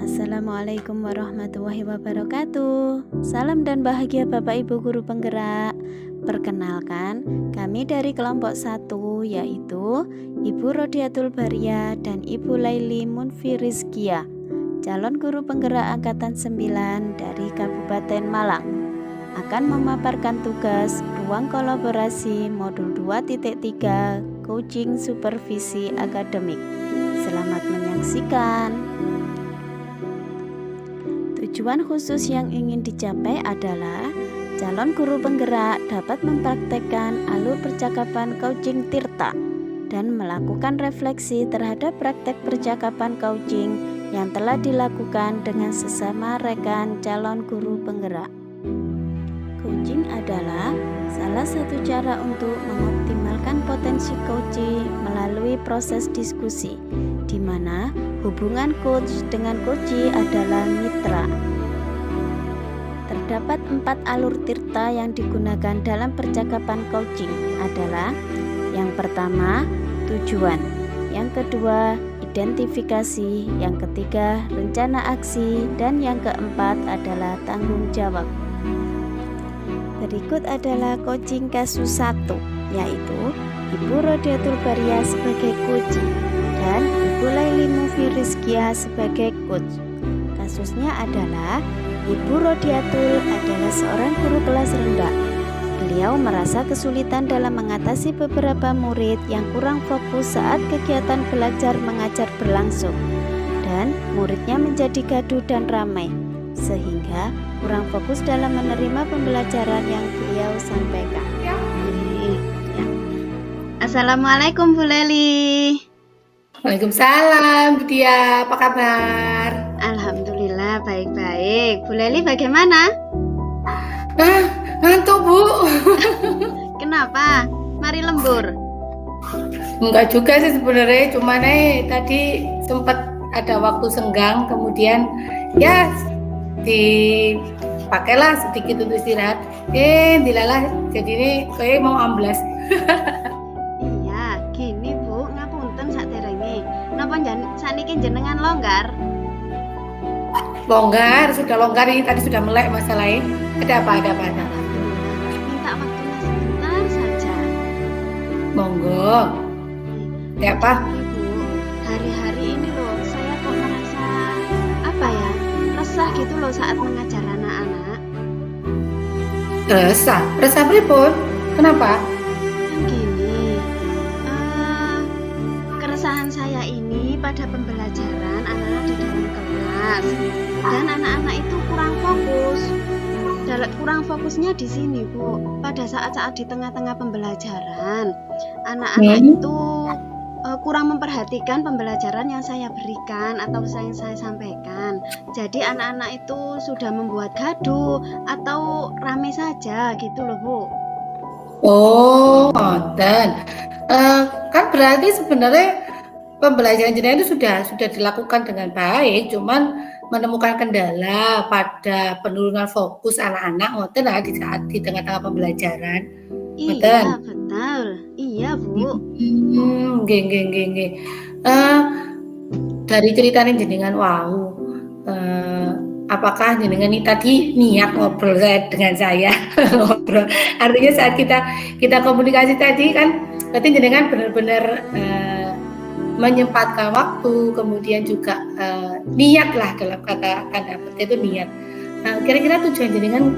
Assalamualaikum warahmatullahi wabarakatuh. Salam dan bahagia Bapak Ibu Guru Penggerak. Perkenalkan, kami dari kelompok 1 yaitu Ibu Rodiatul Baria dan Ibu Laili Munfirizkia, calon guru penggerak angkatan 9 dari Kabupaten Malang, akan memaparkan tugas ruang kolaborasi modul 2.3 coaching supervisi akademik. Selamat menyaksikan. Tujuan khusus yang ingin dicapai adalah calon guru penggerak dapat mempraktekkan alur percakapan coaching Tirta dan melakukan refleksi terhadap praktek percakapan coaching yang telah dilakukan dengan sesama rekan calon guru penggerak. Coaching adalah salah satu cara untuk mengoptimalkan potensi coaching melalui proses diskusi, di mana hubungan coach dengan coachee adalah mitra. Terdapat 4 alur Tirta yang digunakan dalam percakapan coaching adalah: yang pertama, tujuan; yang kedua, identifikasi; yang ketiga, rencana aksi; dan yang keempat adalah tanggung jawab. Berikut adalah coaching kasus 1, yaitu Ibu Rodiatul Baria sebagai coachee dan Ibu Laili Munfirizkia sebagai coach. Kasusnya adalah Ibu Rodiatul adalah seorang guru kelas rendah. Beliau merasa kesulitan dalam mengatasi beberapa murid yang kurang fokus saat kegiatan belajar mengajar berlangsung, dan muridnya menjadi gaduh dan ramai, sehingga kurang fokus dalam menerima pembelajaran yang beliau sampaikan. Ya. Assalamualaikum Bu Leli. Waalaikumsalam Bu Dia, apa kabar? Alhamdulillah baik-baik. Bu Leli bagaimana? Ngantuk Bu. Kenapa? Mari lembur. Enggak juga sih sebenarnya, cuman tadi sempat ada waktu senggang, kemudian ya dipakailah sedikit untuk istirahat. Dilalah jadi ini kayak mau amblas. Iya, gini Bu, ngapunten saderenge. Napa saniki jenengan longgar? Longgar, sudah longgar, ini tadi sudah melek masalahnya. Ada apa? Minta waktunya sebentar saja. Monggo. Ya apa? Bu, hari-hari ini loh saya kok merasa resah gitu loh saat mengajar anak-anak. Resah pripun? Kenapa? Kan gini, keresahan saya ini pada pembelajaran anak-anak di dalam kelas, dan anak-anak itu kurang fokus. Kurang fokusnya di sini Bu, pada saat-saat di tengah-tengah pembelajaran, anak-anak itu kurang memperhatikan pembelajaran yang saya berikan atau yang saya sampaikan. Jadi anak-anak itu sudah membuat gaduh atau rame saja gitu loh Bu. Oh, dan kan berarti sebenarnya pembelajaran jenengan itu sudah dilakukan dengan baik, cuman menemukan kendala pada penurunan fokus anak-anak ngoten di saat di tengah-tengah pembelajaran. Iya, betul. Iya, Bu. Nggih. Dari ceritanya jenengan apakah jenengan ini tadi niat ngobrol dengan saya? Ngobrol. Artinya saat kita komunikasi tadi kan berarti jenengan benar-benar menyempatkan waktu, kemudian juga niat lah, dalam kata itu niat. Kira-kira tujuan jenengan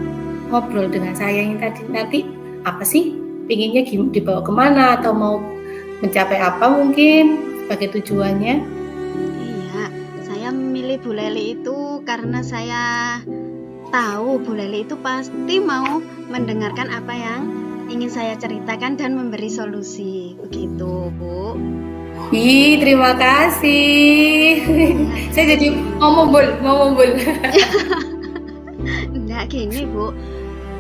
ngobrol dengan saya yang tadi nanti apa sih? Pinginnya dibawa kemana atau mau mencapai apa mungkin sebagai tujuannya? Iya, saya memilih Bu Leli itu karena saya tahu Bu Leli itu pasti mau mendengarkan apa yang ingin saya ceritakan dan memberi solusi. Begitu, Bu. Terima kasih. Saya jadi mau mumbul. Enggak gini Bu,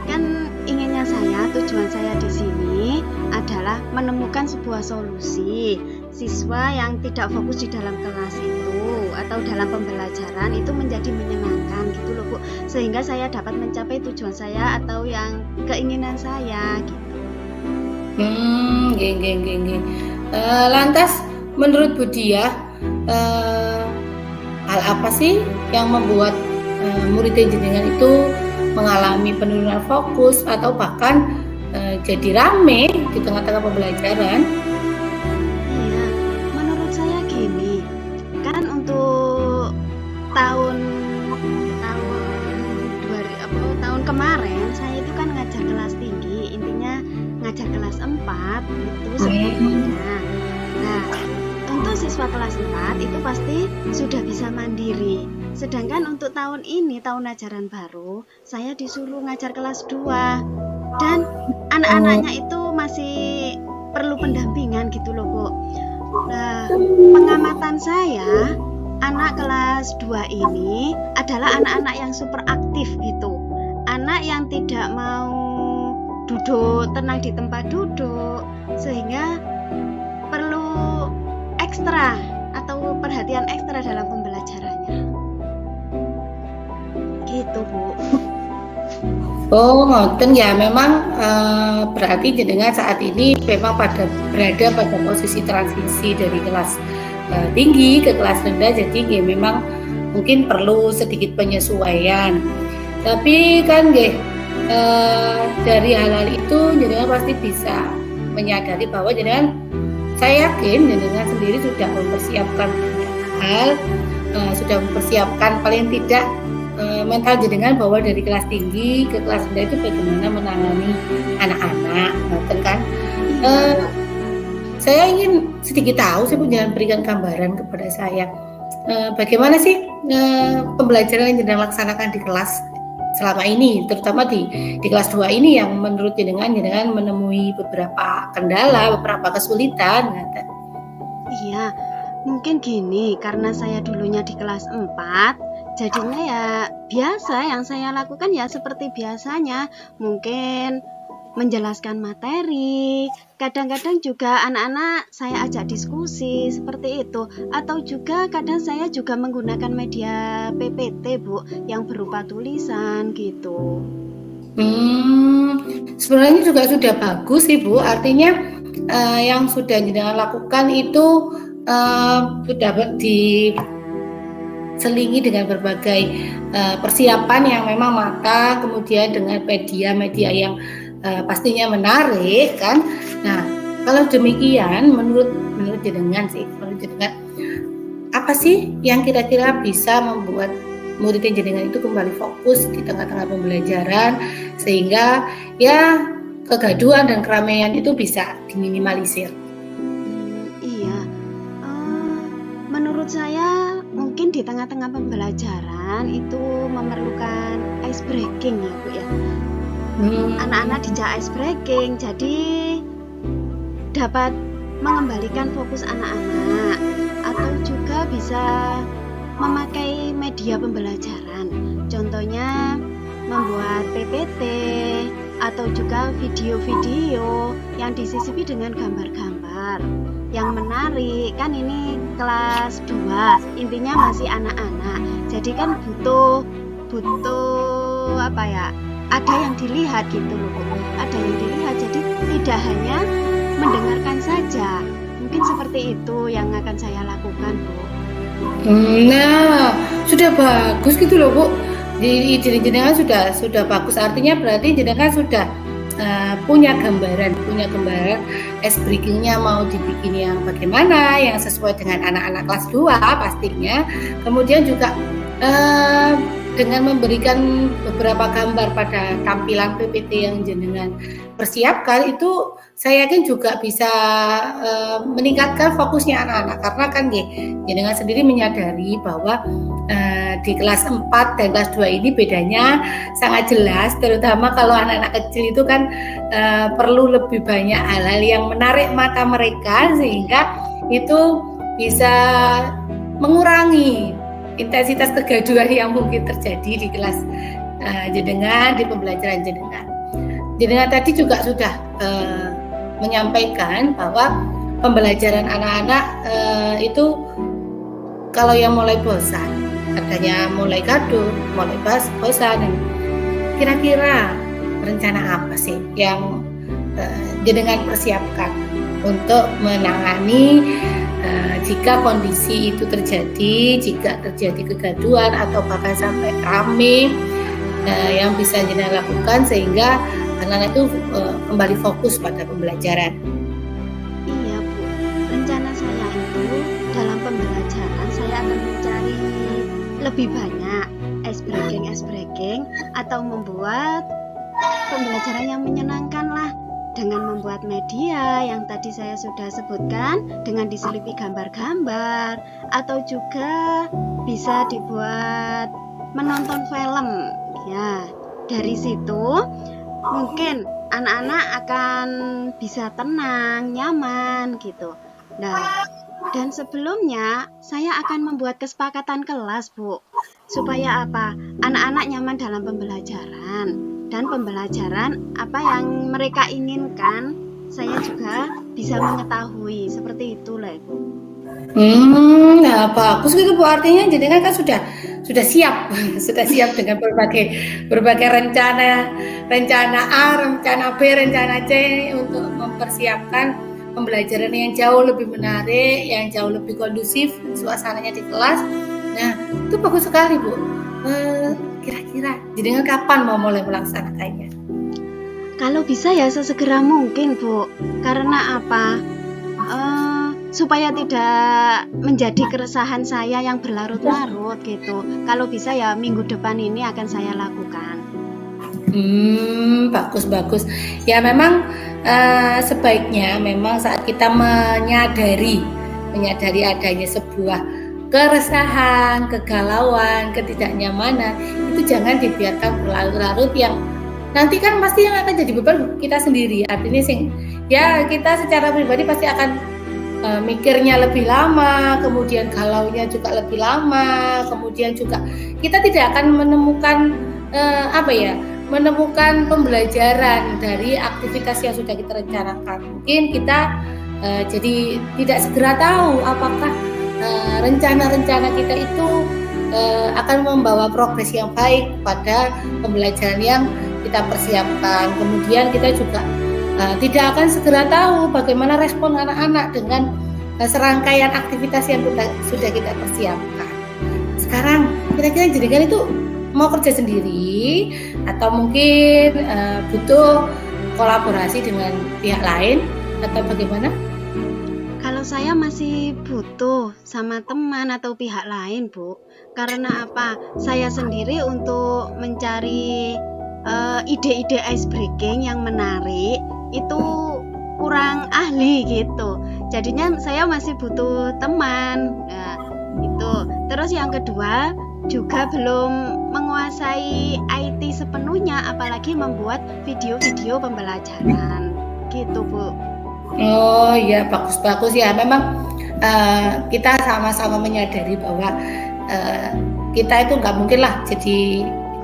kan inginnya tujuan saya di sini adalah menemukan sebuah solusi siswa yang tidak fokus di dalam kelas itu atau dalam pembelajaran itu menjadi menyenangkan gitu loh Bu, sehingga saya dapat mencapai tujuan saya atau yang keinginan saya gitu. Lantas menurut Bu Dia, hal apa sih yang membuat murid jenengan itu mengalami penurunan fokus atau bahkan jadi rame di tengah-tengah pembelajaran? Iya, menurut saya gini, kan untuk tahun tahun tahun kemarin saya itu kan ngajar kelas tinggi, intinya ngajar kelas 4 itu sebetulnya. Nah, untuk siswa kelas 4 itu pasti sudah bisa mandiri. Sedangkan untuk tahun ini, tahun ajaran baru, saya disuruh ngajar kelas 2 dan anak-anaknya itu masih perlu pendampingan gitu loh, Bu. Nah, pengamatan saya, anak kelas 2 ini adalah anak-anak yang super aktif gitu. Anak yang tidak mau duduk tenang di tempat duduk, sehingga perlu ekstra atau perhatian ekstra dalam pembelajarannya. Gitu, Bu. Oh, ngoten ya. Memang berarti jenengan saat ini memang berada pada posisi transisi dari kelas tinggi ke kelas rendah, jadi ya memang mungkin perlu sedikit penyesuaian. Tapi kan dari hal-hal itu jenengan pasti bisa menyadari bahwa saya yakin jenengan sendiri sudah mempersiapkan hal, sudah mempersiapkan paling tidak mental jenengan bahwa dari kelas tinggi ke kelas rendah itu bagaimana menangani anak-anak, kan? Saya ingin sedikit tahu, saya pun jangan berikan gambaran kepada saya. Bagaimana sih pembelajaran yang jenengan laksanakan di kelas selama ini, terutama di kelas 2 ini yang menurut jenengan menemui beberapa kendala, beberapa kesulitan? Iya, mungkin gini, karena saya dulunya di kelas 4, jadinya ya biasa, yang saya lakukan ya seperti biasanya, mungkin menjelaskan materi, kadang-kadang juga anak-anak saya ajak diskusi seperti itu, atau juga kadang saya juga menggunakan media PPT, Bu, yang berupa tulisan gitu. Sebenarnya juga sudah bagus sih, Bu. Artinya yang sudah jenengan lakukan itu sudah diselingi dengan berbagai persiapan yang memang matang, kemudian dengan media yang pastinya menarik, kan? Nah, kalau demikian, menurut jenengan apa sih yang kira-kira bisa membuat murid jenengan itu kembali fokus di tengah-tengah pembelajaran sehingga ya kegaduhan dan keramaian itu bisa diminimalisir? Iya, menurut saya mungkin di tengah-tengah pembelajaran itu memerlukan ice breaking ya, Bu ya. Anak-anak dijak ice breaking, jadi dapat mengembalikan fokus anak-anak, atau juga bisa memakai media pembelajaran, contohnya membuat PPT atau juga video-video yang disisipi dengan gambar-gambar yang menarik. Kan ini kelas 2, intinya masih anak-anak, jadi kan butuh apa ya, ada yang dilihat gitu loh, Bu. Ada yang dilihat, jadi tidak hanya mendengarkan saja. Mungkin seperti itu yang akan saya lakukan, Bu. Nah, sudah bagus gitu loh, Bu. Di jenengan sudah bagus. Artinya berarti jenengan sudah punya gambaran ice breaking-nya mau dibikin yang bagaimana, yang sesuai dengan anak-anak kelas 2 pastinya. Kemudian juga dengan memberikan beberapa gambar pada tampilan PPT yang jenengan persiapkan, itu saya yakin juga bisa meningkatkan fokusnya anak-anak, karena kan jenengan sendiri menyadari bahwa di kelas 4 dan kelas 2 ini bedanya sangat jelas, terutama kalau anak-anak kecil itu kan perlu lebih banyak hal-hal yang menarik mata mereka, sehingga itu bisa mengurangi intensitas kegaduhan yang mungkin terjadi di kelas jenengan, di pembelajaran jenengan. Jenengan tadi juga sudah menyampaikan bahwa pembelajaran anak-anak itu kalau yang mulai bosan, katanya mulai gaduh, mulai bosan, kira-kira rencana apa sih yang jenengan persiapkan untuk menangani jika kondisi itu terjadi, jika terjadi kegaduhan atau bahkan sampai rame, yang bisa jenengan lakukan sehingga anak-anak itu kembali fokus pada pembelajaran. Iya Bu, rencana saya itu dalam pembelajaran saya akan mencari lebih banyak ice breaking atau membuat pembelajaran yang menyenangkan lah, dengan membuat media yang tadi saya sudah sebutkan, dengan diselipi gambar-gambar, atau juga bisa dibuat menonton film. Ya, dari situ mungkin anak-anak akan bisa tenang, nyaman gitu. Nah, dan sebelumnya saya akan membuat kesepakatan kelas, Bu, supaya apa? Anak-anak nyaman dalam pembelajaran, dan pembelajaran apa yang mereka inginkan saya juga bisa mengetahui. Seperti itulah, Ibu. Nah bagus gitu Bu, artinya jenengan kan sudah siap sudah siap dengan berbagai rencana A, rencana B, rencana C untuk mempersiapkan pembelajaran yang jauh lebih menarik, yang jauh lebih kondusif suasananya di kelas. Nah itu bagus sekali Bu. Kira-kira jenengan kapan mau mulai melaksanakannya? Kalau bisa ya sesegera mungkin, Bu. Karena apa? Supaya tidak menjadi keresahan saya yang berlarut-larut gitu. Kalau bisa ya minggu depan ini akan saya lakukan. Bagus. Ya memang sebaiknya memang saat kita menyadari adanya sebuah keresahan, kegalauan, ketidaknyamanan, itu jangan dibiarkan berlarut-larut, yang nanti kan pasti yang akan jadi beban kita sendiri. Artinya ya kita secara pribadi pasti akan mikirnya lebih lama, kemudian galaunya juga lebih lama, kemudian juga kita tidak akan menemukan menemukan pembelajaran dari aktivitas yang sudah kita rencanakan. Mungkin kita jadi tidak segera tahu apakah rencana-rencana kita itu akan membawa progres yang baik pada pembelajaran yang kita persiapkan. Kemudian kita juga tidak akan segera tahu bagaimana respon anak-anak dengan serangkaian aktivitas yang sudah kita persiapkan. Sekarang kira-kira jenengan itu mau kerja sendiri atau mungkin butuh kolaborasi dengan pihak lain atau bagaimana? Kalau saya masih butuh sama teman atau pihak lain, Bu. Karena apa? Saya sendiri untuk mencari ide-ide ice breaking yang menarik itu kurang ahli gitu. Jadinya saya masih butuh teman. Nah, itu. Terus yang kedua, juga belum menguasai IT sepenuhnya, apalagi membuat video-video pembelajaran. Gitu, Bu. Oh ya, bagus ya. Memang kita sama-sama menyadari bahwa kita itu nggak mungkin lah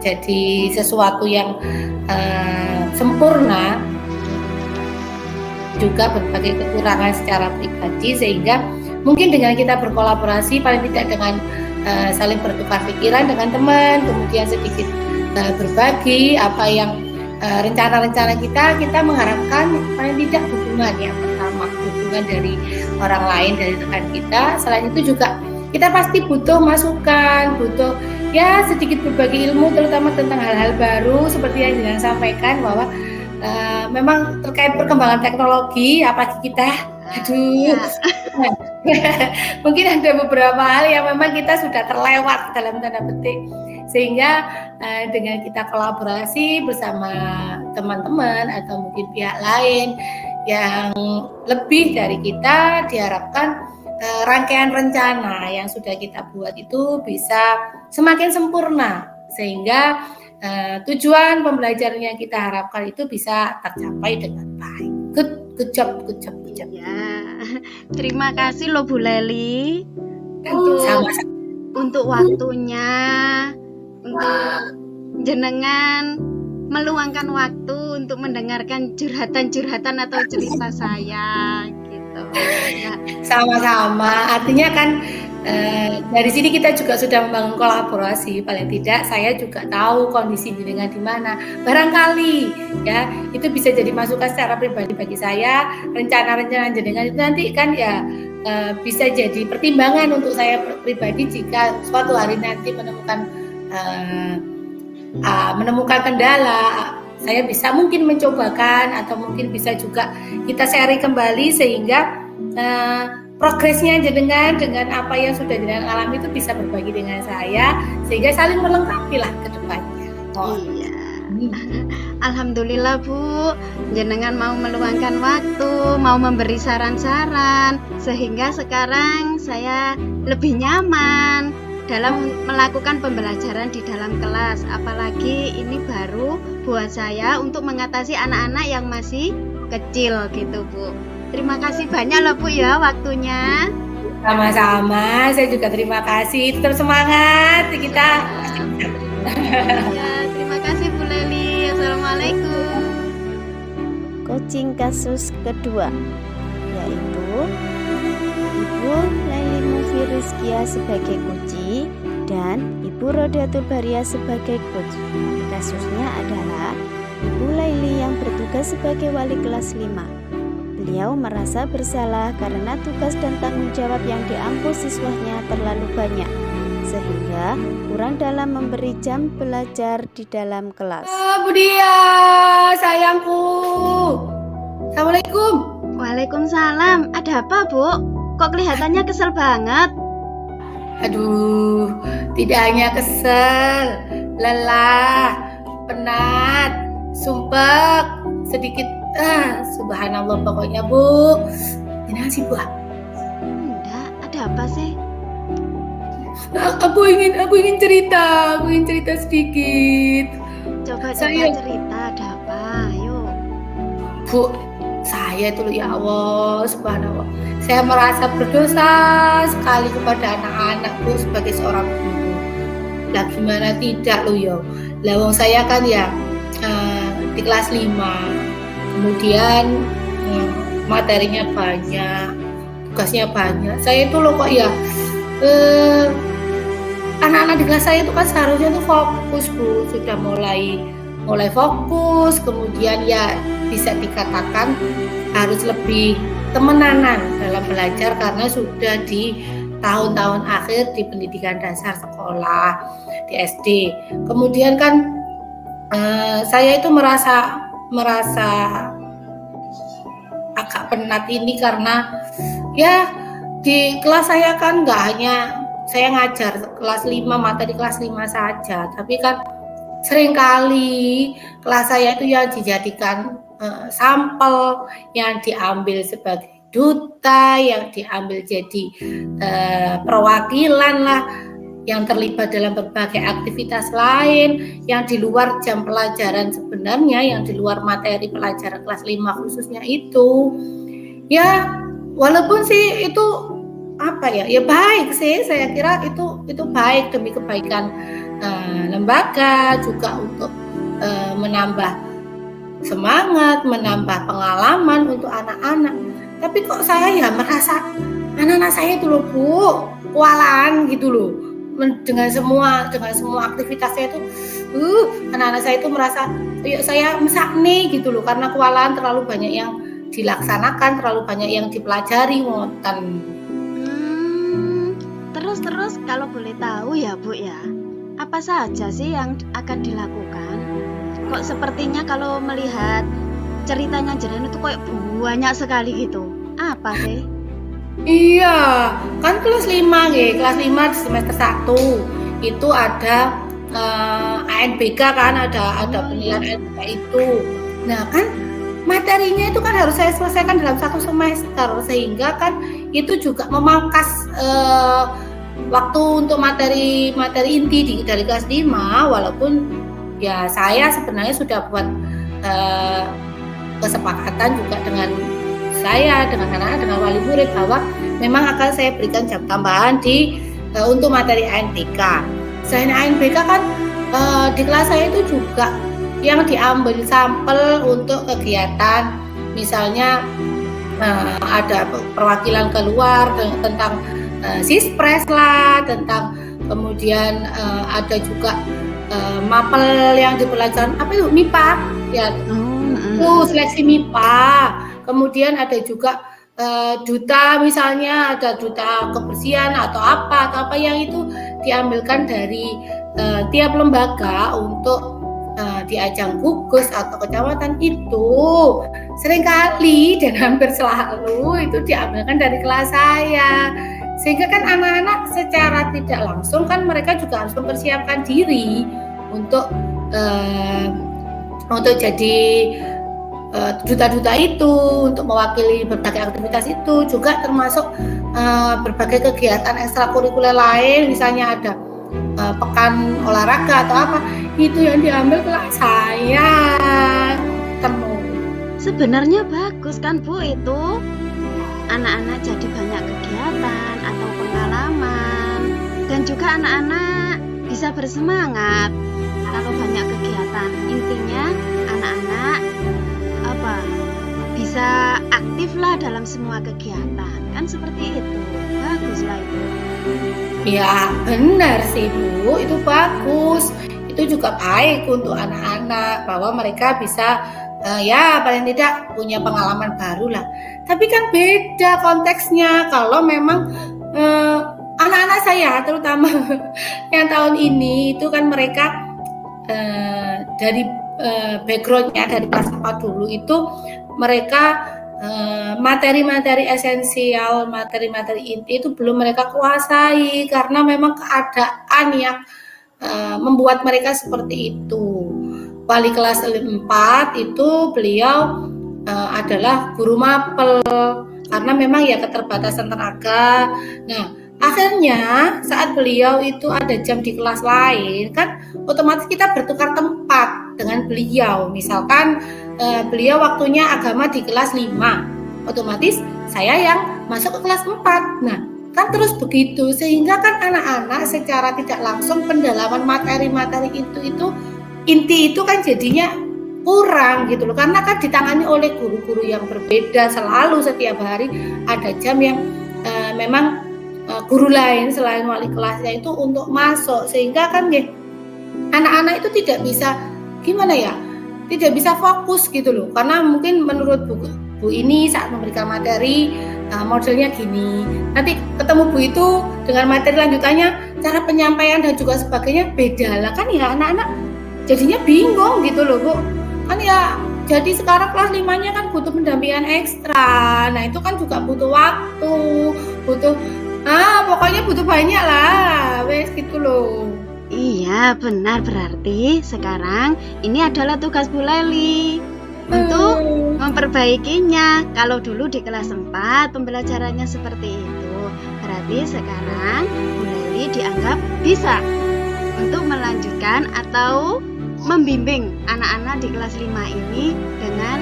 jadi sesuatu yang sempurna, juga berbagai kekurangan secara pribadi, sehingga mungkin dengan kita berkolaborasi paling tidak dengan saling bertukar pikiran dengan teman, kemudian sedikit berbagi apa yang rencana-rencana kita mengharapkan paling tidak hubungan yang pertama, hubungan dari orang lain, dari rekan kita. Selain itu juga kita pasti butuh masukan, butuh ya sedikit berbagi ilmu, terutama tentang hal-hal baru seperti yang Jenengan sampaikan, bahwa memang terkait perkembangan teknologi, apalagi kita mungkin ada beberapa hal yang memang kita sudah terlewat dalam tanda petik, sehingga dengan kita kolaborasi bersama teman-teman atau mungkin pihak lain yang lebih dari kita, diharapkan rangkaian rencana yang sudah kita buat itu bisa semakin sempurna, sehingga tujuan pembelajaran yang kita harapkan itu bisa tercapai dengan baik. Good job. Ya, terima kasih loh Bu Leli untuk waktunya, untuk jenengan meluangkan waktu untuk mendengarkan curhatan atau cerita saya gitu. Ya. Sama-sama, artinya kan dari sini kita juga sudah membangun kolaborasi. Paling tidak saya juga tahu kondisi jenengan di mana. Barangkali ya itu bisa jadi masukan secara pribadi bagi saya. Rencana-rencana jenengan itu nanti kan ya bisa jadi pertimbangan untuk saya pribadi jika suatu hari nanti menemukan kendala, saya bisa mungkin mencobakan atau mungkin bisa juga kita share kembali sehingga progresnya jenengan dengan apa yang sudah jenengan alami itu bisa berbagi dengan saya sehingga saling melengkapi lah ke depannya. Iya. Alhamdulillah Bu, jenengan mau meluangkan waktu, mau memberi saran-saran sehingga sekarang saya lebih nyaman dalam melakukan pembelajaran di dalam kelas. Apalagi ini baru buat saya untuk mengatasi anak-anak yang masih kecil gitu Bu. Terima kasih banyak loh Bu ya waktunya. Sama-sama, saya juga terima kasih. Tetap semangat kita. Ya, terima kasih Bu Leli. Assalamualaikum. Coaching kasus kedua yaitu Ibu Laili Mufi Rizkia sebagai coach dan Ibu Rodatul Baria sebagai coach. Kasusnya adalah Ibu Laili yang bertugas sebagai wali kelas 5. Beliau merasa bersalah karena tugas dan tanggung jawab yang diambil siswanya terlalu banyak, sehingga kurang dalam memberi jam belajar di dalam kelas. Bu Dia, sayangku. Assalamualaikum. Waalaikumsalam. Ada apa Bu? Kok kelihatannya kesel banget? Aduh, tidak hanya kesel, lelah, penat, sumpek, sedikit subhanallah pokoknya Bu. Gimana sih Bu? Enggak, ada apa sih? Aku ingin cerita sedikit. Coba Saya- cerita, ada apa? Ayo. Bu, saya itu ya Allah, subhanallah. Saya merasa berdosa sekali kepada anak-anak Bu sebagai seorang guru. Lah gimana tidak lo ya? Lah wong saya kan ya di kelas 5. Kemudian materinya banyak, tugasnya banyak. Saya itu loh kok ya anak-anak di kelas saya itu kan seharusnya tuh fokus Bu, sudah mulai fokus, kemudian ya bisa dikatakan harus lebih temenanan dalam belajar karena sudah di tahun-tahun akhir di pendidikan dasar sekolah di SD. Kemudian kan saya itu merasa agak penat ini karena ya di kelas saya kan nggak hanya saya ngajar kelas 5, materi kelas 5 saja, tapi kan seringkali kelas saya itu yang dijadikan sampel, yang diambil sebagai duta, yang diambil jadi perwakilan lah, yang terlibat dalam berbagai aktivitas lain, yang di luar jam pelajaran sebenarnya, yang di luar materi pelajaran kelas 5 khususnya itu. Ya, walaupun sih itu ya baik sih, saya kira itu baik demi kebaikan lembaga, juga untuk menambah semangat, menambah pengalaman untuk anak-anak. Tapi kok saya ya merasa anak-anak saya itu loh Bu, kewalahan gitu loh. Dengan semua aktivitas saya itu anak-anak saya itu merasa saya mesak nih gitu loh, karena kewalahan terlalu banyak yang dilaksanakan, terlalu banyak yang dipelajari ngoten. Terus kalau boleh tahu ya Bu ya, apa saja sih yang akan dilakukan? Kok sepertinya kalau melihat ceritanya jenengan itu kok banyak sekali gitu. Apa sih? Iya, kan kelas 5 nggih, kelas 5 di semester 1 itu ada ANBK kan, ada penilaian ANBK itu. Nah, kan materinya itu kan harus saya selesaikan dalam 1 semester, sehingga kan itu juga memangkas waktu untuk materi inti dari kelas 5, walaupun ya saya sebenarnya sudah buat kesepakatan juga dengan saya, dengan anak-anak, dengan wali murid bahwa memang akan saya berikan jam tambahan untuk materi ANBK. Selain ANBK kan di kelas saya itu juga yang diambil sampel untuk kegiatan, misalnya ada perwakilan keluar tentang sispres lah, tentang kemudian ada juga mapel yang dipelajari apa itu MIPA ya, seleksi MIPA. Kemudian ada juga duta, misalnya ada duta kebersihan atau apa yang itu diambilkan dari tiap lembaga untuk di ajang gugus atau kecamatan itu seringkali dan hampir selalu itu diambilkan dari kelas saya, sehingga kan anak-anak secara tidak langsung kan mereka juga harus mempersiapkan diri untuk jadi duta-duta itu, untuk mewakili berbagai aktivitas itu, juga termasuk berbagai kegiatan ekstrakurikuler lain, misalnya ada pekan olahraga atau apa, itu yang diambil kelas saya. Sebenarnya bagus kan Bu, itu anak-anak jadi banyak kegiatan atau pengalaman, dan juga anak-anak bisa bersemangat kalau banyak kegiatan. Intinya anak-anak bisa aktif lah dalam semua kegiatan, kan seperti itu. Baguslah itu. Ya benar sih Bu, itu bagus. Itu juga baik untuk anak-anak bahwa mereka bisa ya paling tidak punya pengalaman baru lah. Tapi kan beda konteksnya kalau memang anak-anak saya terutama yang tahun ini itu kan mereka dari backgroundnya dari kelas 4 dulu itu mereka materi-materi esensial, materi-materi inti itu belum mereka kuasai karena memang keadaan yang membuat mereka seperti itu. Wali kelas 4 itu beliau adalah guru mapel karena memang ya keterbatasan tenaga. Nah, akhirnya saat beliau itu ada jam di kelas lain kan otomatis kita bertukar tempat dengan beliau. Misalkan beliau waktunya agama di kelas 5, otomatis saya yang masuk ke kelas 4. Nah, kan terus begitu sehingga kan anak-anak secara tidak langsung pendalaman materi-materi itu inti itu kan jadinya kurang gitu loh, karena kan ditangani oleh guru-guru yang berbeda selalu. Setiap hari ada jam yang memang guru lain selain wali kelasnya itu untuk masuk, sehingga kan ya anak-anak itu tidak bisa tidak bisa fokus gitu loh, karena mungkin menurut Bu ini saat memberikan materi modelnya gini, nanti ketemu Bu itu dengan materi lanjutannya cara penyampaian dan juga sebagainya beda lah, kan ya anak-anak jadinya bingung gitu loh Bu, kan ya jadi sekarang kelas 5-nya kan butuh pendampingan ekstra. Nah itu kan juga butuh waktu, pokoknya butuh banyak lah, wes gitu loh. Iya benar, berarti sekarang ini adalah tugas Bu Leli untuk memperbaikinya. Kalau dulu di kelas 4 pembelajarannya seperti itu, berarti sekarang Bu Leli dianggap bisa untuk melanjutkan atau membimbing anak-anak di kelas 5 ini dengan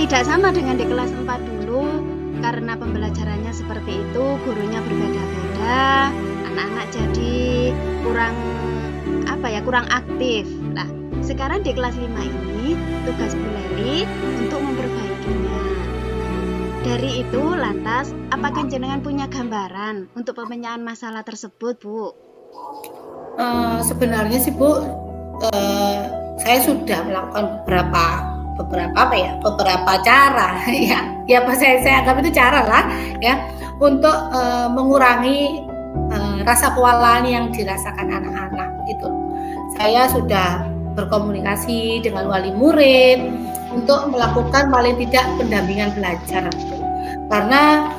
tidak sama dengan di kelas 4 dulu, karena pembelajarannya seperti itu, gurunya berbeda-beda, anak-anak jadi kurang aktif. Nah, sekarang di kelas 5 ini tugas Bu Leli untuk memperbaikinya. Dari itu lantas, apakah jenengan punya gambaran untuk pemecahan masalah tersebut, Bu? Sebenarnya sih Bu, saya sudah melakukan beberapa cara ya saya anggap itu cara lah ya untuk mengurangi rasa kewalahan yang dirasakan anak-anak itu. Saya sudah berkomunikasi dengan wali murid untuk melakukan paling tidak pendampingan belajar, karena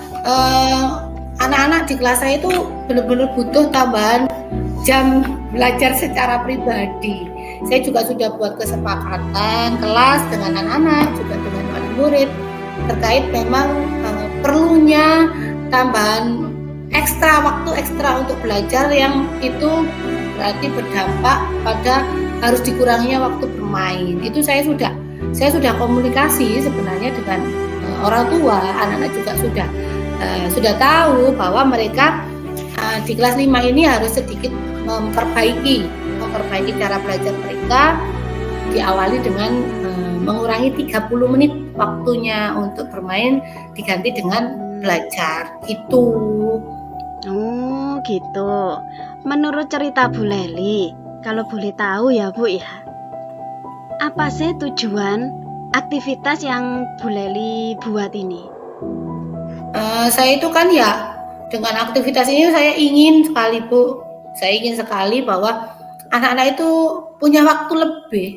anak-anak di kelas saya itu benar-benar butuh tambahan jam belajar secara pribadi. Saya juga sudah buat kesepakatan kelas dengan anak-anak, juga dengan wali murid terkait memang perlunya tambahan waktu ekstra untuk belajar yang itu berarti berdampak pada harus dikuranginya waktu bermain. Itu saya sudah komunikasi sebenarnya dengan orang tua. Anak-anak juga sudah tahu bahwa mereka di kelas 5 ini harus sedikit memperbaiki cara belajar mereka, diawali dengan mengurangi 30 menit waktunya untuk bermain diganti dengan belajar gitu. Oh gitu. Menurut cerita Bu Leli, kalau boleh tahu ya Bu ya, apa sih tujuan aktivitas yang Bu Leli buat ini? Saya itu kan ya dengan aktivitas ini saya ingin sekali Bu, saya ingin sekali bahwa anak-anak itu punya waktu lebih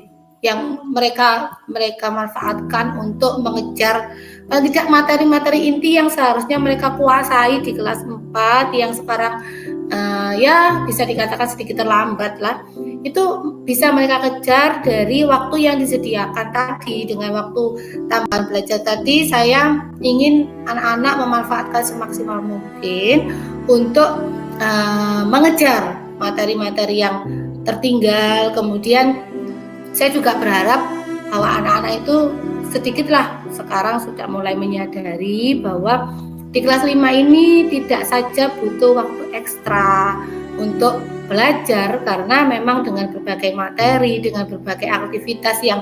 yang mereka manfaatkan untuk mengejar paling tidak materi-materi inti yang seharusnya mereka kuasai di kelas 4 yang sekarang ya bisa dikatakan sedikit terlambat lah. Itu bisa mereka kejar dari waktu yang disediakan tadi. Dengan waktu tambahan belajar tadi, saya ingin anak-anak memanfaatkan semaksimal mungkin untuk mengejar materi-materi yang tertinggal. Kemudian saya juga berharap bahwa anak-anak itu sedikitlah sekarang sudah mulai menyadari bahwa di kelas 5 ini tidak saja butuh waktu ekstra untuk belajar, karena memang dengan berbagai materi, dengan berbagai aktivitas yang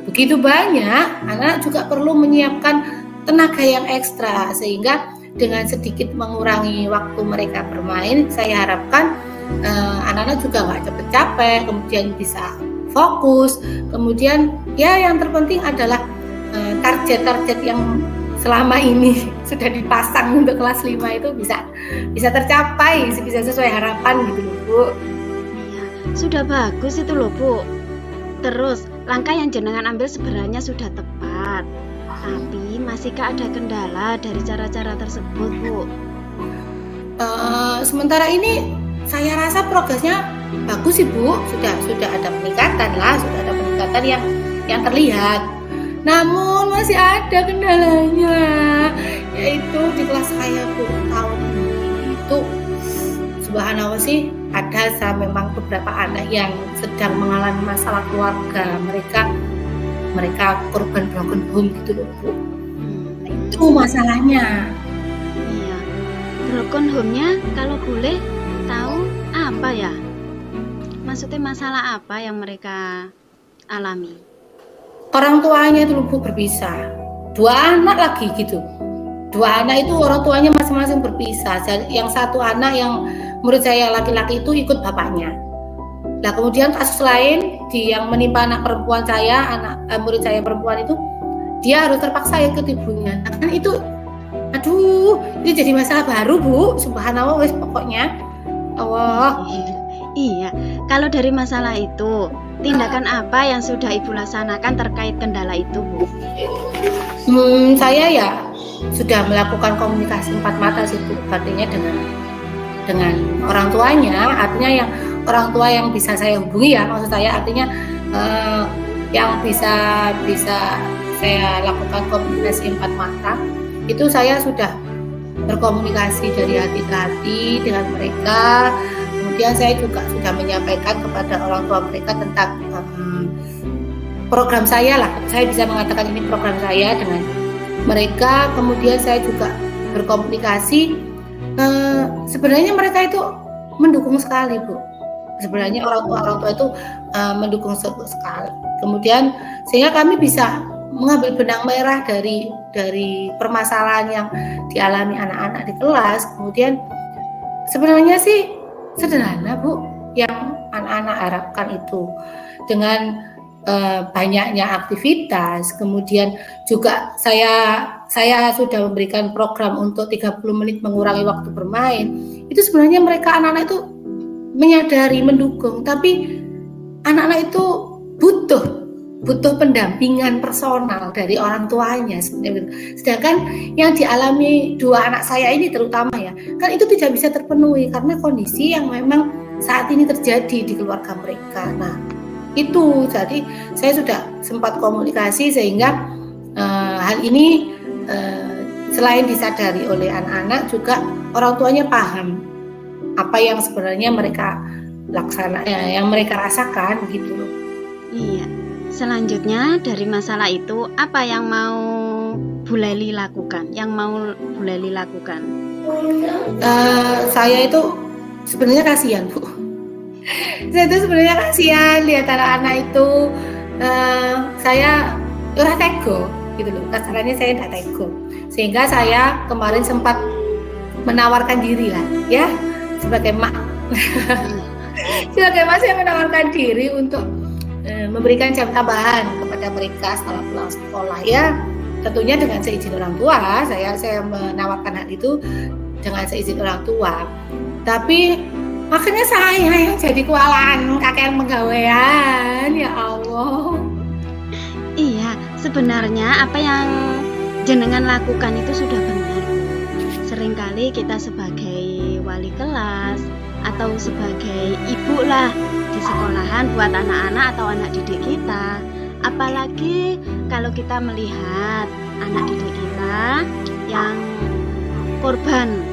begitu banyak, anak juga perlu menyiapkan tenaga yang ekstra, sehingga dengan sedikit mengurangi waktu mereka bermain, saya harapkan anak-anak juga nggak capek-capek, kemudian bisa fokus, kemudian ya yang terpenting adalah target-target yang selama ini sudah dipasang untuk kelas 5 itu bisa tercapai, bisa sesuai harapan gitu loh Bu. Iya, sudah bagus itu loh Bu. Terus langkah yang jenengan ambil sebenarnya sudah tepat, tapi masihkah ada kendala dari cara-cara tersebut Bu? Sementara ini saya rasa progresnya bagus sih Bu, sudah ada peningkatan lah, sudah ada peningkatan yang terlihat. Namun masih ada kendalanya, yaitu di kelas saya Bu tahun ini itu subhanallah sih ada memang beberapa anak yang sedang mengalami masalah keluarga, mereka korban broken home gitu loh Bu. Itu masalahnya. Iya, broken home-nya kalau boleh tahu apa ya? Maksudnya masalah apa yang mereka alami? Orang tuanya itu Bu berpisah, 2 anak lagi gitu. 2 anak itu orang tuanya masing-masing berpisah. Yang satu anak yang murid saya laki-laki itu ikut bapaknya. Nah kemudian kasus lain yang menimpa anak perempuan saya, murid saya perempuan itu, dia harus terpaksa ikut ibunya. Nah, kan itu, aduh, ini jadi masalah baru Bu. Subhanallah wes pokoknya. Allah. Iya, kalau dari masalah itu, tindakan apa yang sudah Ibu laksanakan terkait kendala itu, Bu? Saya ya sudah melakukan komunikasi 4 mata sih Bu, artinya dengan orang tuanya, artinya yang orang tua yang bisa saya hubungi ya, maksud saya artinya yang bisa saya lakukan komunikasi 4 mata, itu saya sudah berkomunikasi dari hati ke hati dengan mereka. Kemudian saya juga sudah menyampaikan kepada orang tua mereka tentang program saya lah. Saya bisa mengatakan ini program saya dengan mereka. Kemudian saya juga berkomunikasi. Sebenarnya mereka itu mendukung sekali Bu. Sebenarnya orang tua itu mendukung sekali. Kemudian sehingga kami bisa mengambil benang merah dari permasalahan yang dialami anak-anak di kelas. Kemudian sebenarnya sih sederhana Bu, yang anak-anak harapkan itu dengan banyaknya aktivitas. Kemudian juga saya sudah memberikan program untuk 30 menit mengurangi waktu bermain. Itu sebenarnya mereka anak-anak itu menyadari, mendukung, tapi anak-anak itu butuh pendampingan personal dari orang tuanya. Sedangkan yang dialami 2 anak saya ini terutama ya, kan itu tidak bisa terpenuhi karena kondisi yang memang saat ini terjadi di keluarga mereka. Nah itu jadi saya sudah sempat komunikasi sehingga hal ini selain disadari oleh anak-anak, juga orang tuanya paham apa yang sebenarnya mereka yang mereka rasakan gitu loh. Iya. Selanjutnya dari masalah itu, apa yang mau Bu Leli lakukan? Yang mau Bu Leli lakukan? Saya itu sebenarnya kasihan Bu. Saya itu sebenarnya kasihan lihat anak-anak itu. Saya ora tego gitu loh. Kasarannya saya tidak tego. Sehingga saya kemarin sempat menawarkan diri lah, ya sebagai mak. Sebagai mak saya menawarkan diri untuk memberikan jam tambahan kepada kepada mereka setelah pulang sekolah. Ya, tentunya dengan seizin orang tua, saya menawarkan hal itu dengan seizin orang tua. Tapi akhirnya saya yang jadi kewalahan kakek penggawean, ya Allah. Iya, sebenarnya apa yang jenengan lakukan itu sudah benar. Seringkali kita sebagai wali kelas atau sebagai ibu lah di sekolahan buat anak-anak atau anak didik kita, apalagi kalau kita melihat anak didik kita yang korban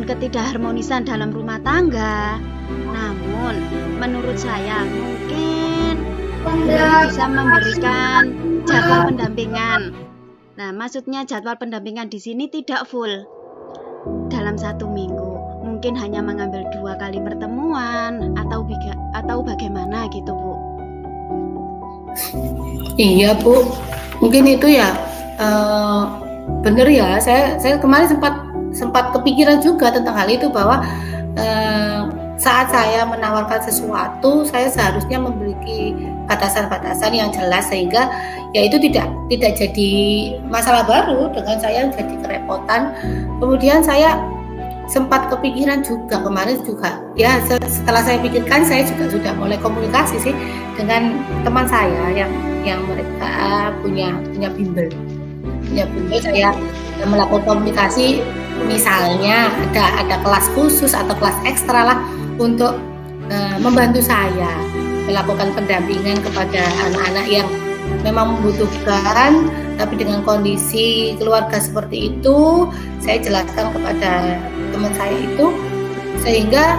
ketidakharmonisan dalam rumah tangga. Namun menurut saya mungkin bisa memberikan jadwal pendampingan. Nah, maksudnya jadwal pendampingan di sini tidak full dalam 1 minggu, mungkin hanya mengambil 2 kali pertemuan atau bagaimana gitu, Bu. Iya, Bu, mungkin itu ya bener ya. Saya kemarin sempat kepikiran juga tentang hal itu, bahwa saat saya menawarkan sesuatu, saya seharusnya memiliki batasan-batasan yang jelas, sehingga ya itu tidak jadi masalah baru dengan saya jadi kerepotan. Kemudian saya sempat kepikiran juga kemarin juga, ya setelah saya pikirkan, saya juga sudah mulai komunikasi sih dengan teman saya yang mereka punya bimbel. Saya melakukan komunikasi, misalnya ada kelas khusus atau kelas ekstra lah untuk membantu saya melakukan pendampingan kepada anak-anak yang memang membutuhkan, tapi dengan kondisi keluarga seperti itu, saya jelaskan kepada teman saya itu, sehingga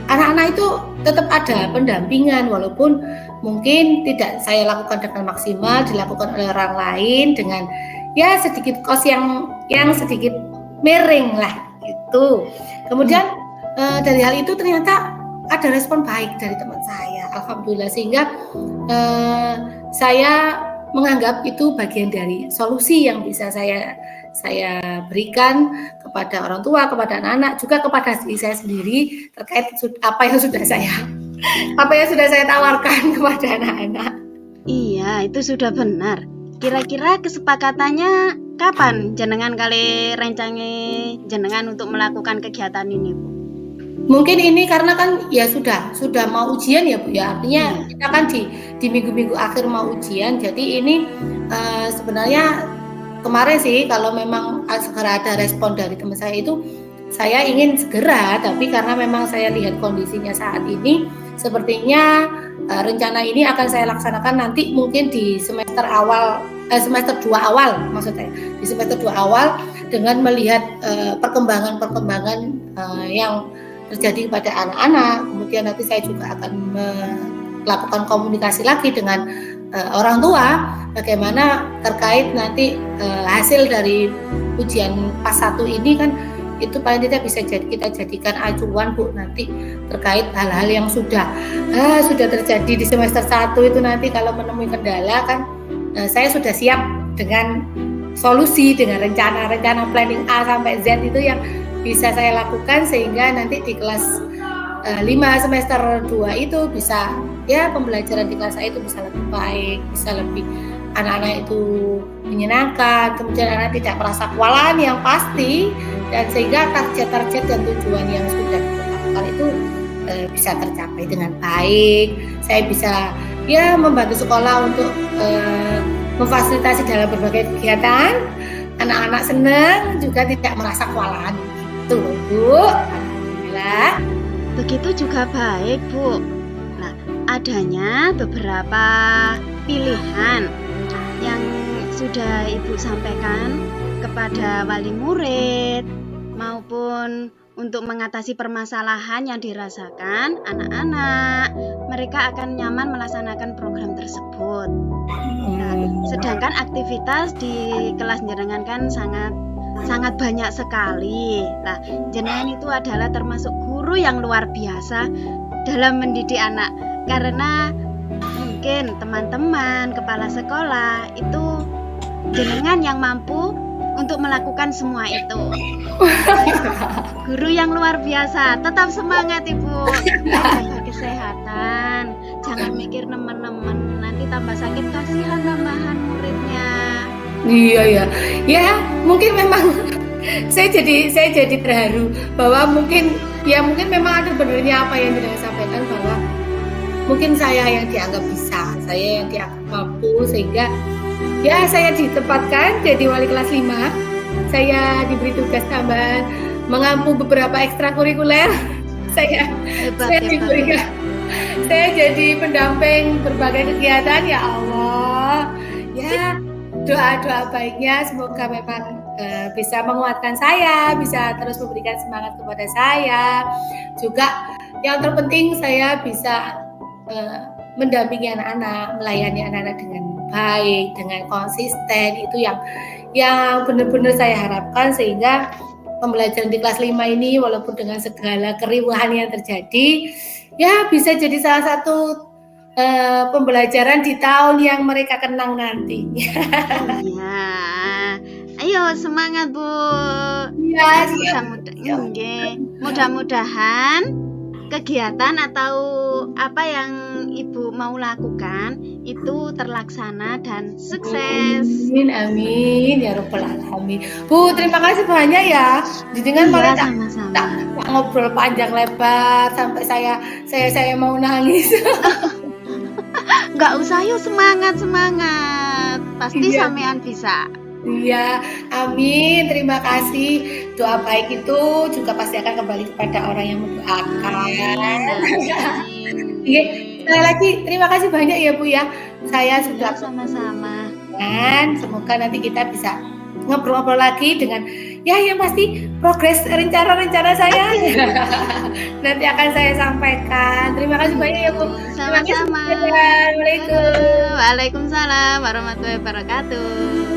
anak-anak itu tetap ada pendampingan, walaupun mungkin tidak saya lakukan dengan maksimal, dilakukan oleh orang lain dengan ya sedikit kos yang sedikit miring lah gitu. Kemudian dari hal itu ternyata ada respon baik dari teman saya, alhamdulillah, sehingga saya menganggap itu bagian dari solusi yang bisa saya berikan kepada orang tua, kepada anak-anak, juga kepada diri saya sendiri terkait apa yang sudah saya tawarkan kepada anak-anak. Iya, itu sudah benar. Kira-kira kesepakatannya kapan jenengan kali rencangi jenengan untuk melakukan kegiatan ini, Bu? Mungkin ini karena kan ya sudah mau ujian ya, Bu, ya, artinya kita kan di minggu-minggu akhir mau ujian. Jadi ini sebenarnya kemarin sih kalau memang segera ada respon dari teman saya itu, saya ingin segera, tapi karena memang saya lihat kondisinya saat ini sepertinya rencana ini akan saya laksanakan nanti mungkin di semester 2 awal, maksud saya di semester 2 awal, dengan melihat perkembangan yang terjadi pada anak-anak. Kemudian nanti saya juga akan melakukan komunikasi lagi dengan orang tua, bagaimana terkait nanti hasil dari ujian PAS 1 ini kan, itu paling tidak bisa kita jadikan acuan, Bu, nanti terkait hal-hal yang sudah terjadi di semester 1 itu. Nanti kalau menemui kendala kan saya sudah siap dengan solusi, dengan rencana planning A sampai Z itu yang bisa saya lakukan, sehingga nanti di kelas 5 semester 2 itu bisa, ya pembelajaran di kelas A itu bisa lebih baik, bisa lebih anak-anak itu menyenangkan, kemudian anak tidak merasa kewalahan yang pasti, dan sehingga target-target dan tujuan yang sudah ditetapkan itu bisa tercapai dengan baik. Saya bisa ya membantu sekolah untuk memfasilitasi dalam berbagai kegiatan, anak-anak senang, juga tidak merasa kewalahan. Itu, Bu. Alhamdulillah. Begitu juga baik, Bu. Nah, adanya beberapa pilihan yang sudah Ibu sampaikan kepada wali murid maupun untuk mengatasi permasalahan yang dirasakan anak-anak, mereka akan nyaman melaksanakan program tersebut. Nah, sedangkan aktivitas di kelas jenengan kan sangat banyak sekali. Nah, jenengan itu adalah termasuk guru yang luar biasa dalam mendidik anak, karena mungkin teman-teman kepala sekolah itu jenengan yang mampu untuk melakukan semua itu. Guru yang luar biasa. Tetap semangat, Ibu. Jaga kesehatan, jangan mikir nemen-nemen tambah sakit, kasihan tambahan muridnya. Iya ya, ya mungkin memang saya jadi terharu bahwa mungkin memang ada benarnya apa yang Jenengan sampaikan, bahwa mungkin saya yang dianggap bisa, saya yang dianggap mampu, sehingga ya saya ditempatkan jadi wali kelas 5. Saya diberi tugas tambahan mengampu beberapa ekstrakurikuler. Saya diberikan, saya jadi pendamping berbagai kegiatan. Ya Allah, ya doa-doa baiknya semoga memang bisa menguatkan saya, bisa terus memberikan semangat kepada saya. Juga yang terpenting saya bisa mendampingi anak-anak, melayani anak-anak dengan baik, dengan konsisten. Itu yang benar-benar saya harapkan, sehingga pembelajaran di kelas 5 ini walaupun dengan segala keriuhan yang terjadi, ya bisa jadi salah satu pembelajaran di tahun yang mereka kenang nanti. Iya. Ayo semangat Bu. Ya, Mudah-mudahan kegiatan atau apa yang Ibu mau lakukan itu terlaksana dan sukses. Amin ya Rabbal Alamin. Bu, terima kasih banyak ya. Dengan Iya, tak ngobrol panjang lebar sampai saya mau nangis. Nggak usah, yuk semangat. Pasti Iya. sampean bisa. Iya, amin. Terima kasih. Doa baik itu juga pasti akan kembali kepada orang yang mendoakan. Iya, sekali lagi terima kasih banyak ya Bu ya. Saya sudah sama-sama. Dan semoga nanti kita bisa ngobrol-ngobrol lagi dengan yang pasti progres rencana saya nanti akan saya sampaikan. Terima kasih banyak ya Bu. Sama-sama. Waalaikumsalam. Waalaikumsalam warahmatullahi wabarakatuh.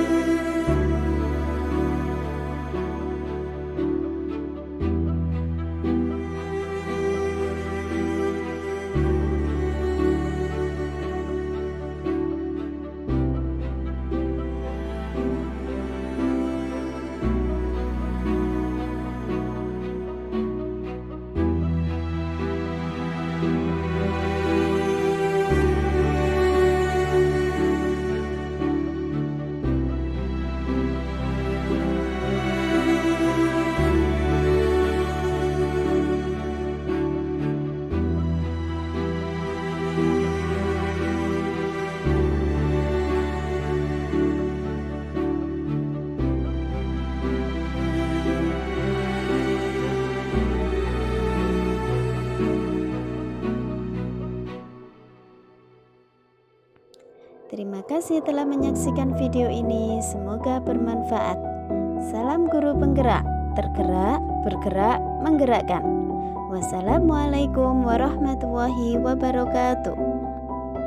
Terima kasih telah menyaksikan video ini, semoga bermanfaat. Salam guru penggerak, tergerak, bergerak, menggerakkan. Wassalamualaikum warahmatullahi wabarakatuh.